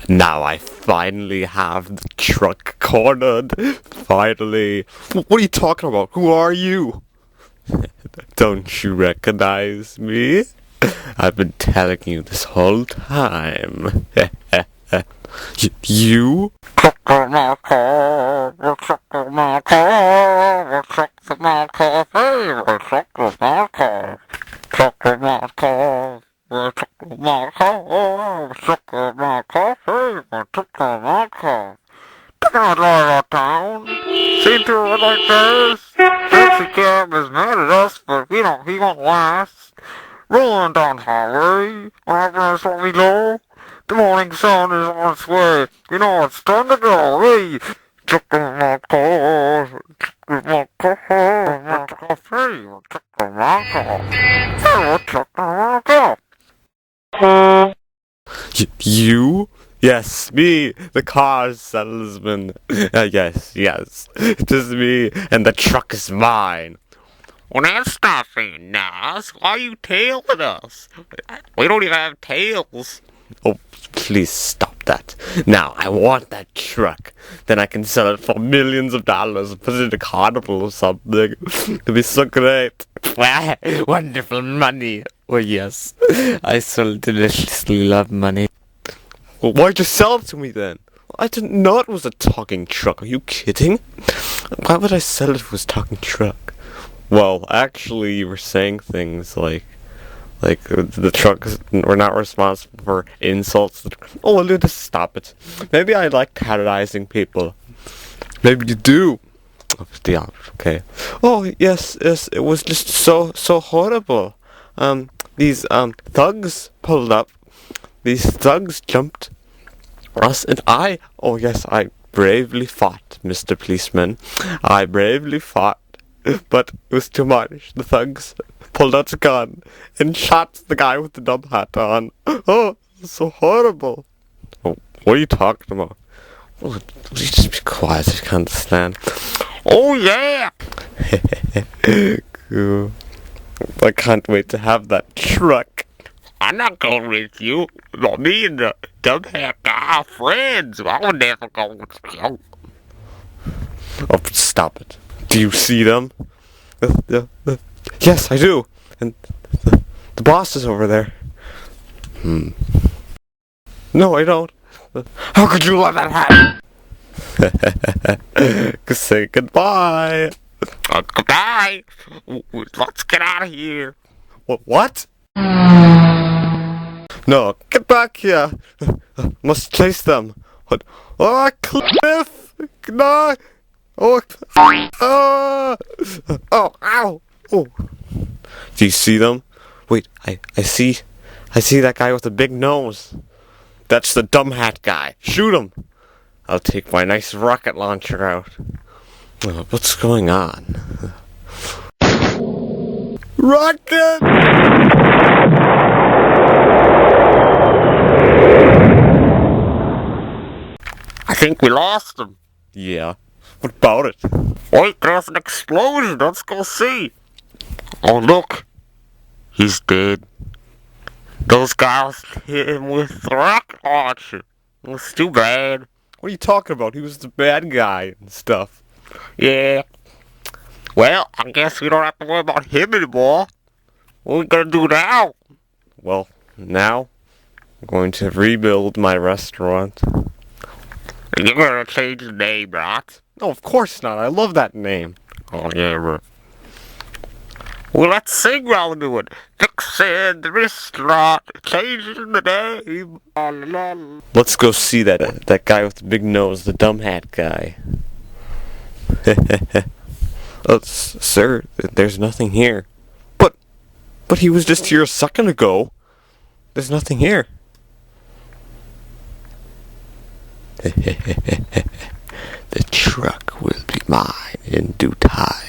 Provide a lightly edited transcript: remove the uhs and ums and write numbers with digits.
Now I finally have the truck cornered. Finally. What are you talking about? Who are you? Don't you recognize me? I've been telling you this whole time. You? See to it like this. Taxi cab is mad at us, but he won't last. Rolling down highway, that's what we go. The morning sun is on its way. You know it's time to go. Hey, check my car. Check my car. Check my car. Check my car. You? Yes, me, the car salesman. Yes, it is me, and the truck is mine. Well, that's not very nice. Why are you tailing us? We don't even have tails. Oh, please stop that. Now, I want that truck. Then I can sell it for millions of dollars and put it in a carnival or something. It'll be so great. Wonderful money. Oh, yes. I so deliciously love money. Well, why'd you sell it to me then? I didn't know it was a talking truck. Are you kidding? Why would I sell it if it was a talking truck? Well, actually, you were saying things like the trucks were not responsible for insults. Oh, well, just stop it. Maybe I like terrorizing people. Maybe you do. Yeah, okay. Oh, yes, it was just so horrible. These thugs pulled up. These thugs jumped us, and I bravely fought, Mr. Policeman. I bravely fought, but it was too much. The thugs pulled out a gun and shot the guy with the dumb hat on. Oh, so horrible. Oh, what are you talking about? Oh, will you just be quiet? I can't understand. Oh, yeah! Cool. I can't wait to have that truck. I'm not going with you. Me and the dumb hair guy are friends. I would never go with you. Oh, stop it. Do you see them? Yes, I do. And the boss is over there. No, I don't. How could you let that happen? Say goodbye. Goodbye. Let's get out of here. What? No, get back here. Must chase them. What? Oh, Cliff! No! Oh, oh, ow! Oh. Do you see them? Wait, I see that guy with the big nose. That's the dumb hat guy. Shoot him. I'll take my nice rocket launcher out. What's going on? Rocket! I think we lost him. Yeah. What about it? Wait, there's an explosion. Let's go see. Oh, look. He's dead. Those guys hit him with the rocket launcher. It's too bad. What are you talking about? He was the bad guy and stuff. Yeah. Well, I guess we don't have to worry about him anymore. What are we gonna do now? Well, now I'm going to rebuild my restaurant. You're gonna change the name, right? No, of course not. I love that name. Oh, yeah, bro. Well, let's sing while we do it. Fixing the restaurant, changing the name. La, la, la. Let's go see that guy with the big nose, the dumb hat guy. Sir, there's nothing here. But he was just here a second ago. There's nothing here. The truck will be mine in due time.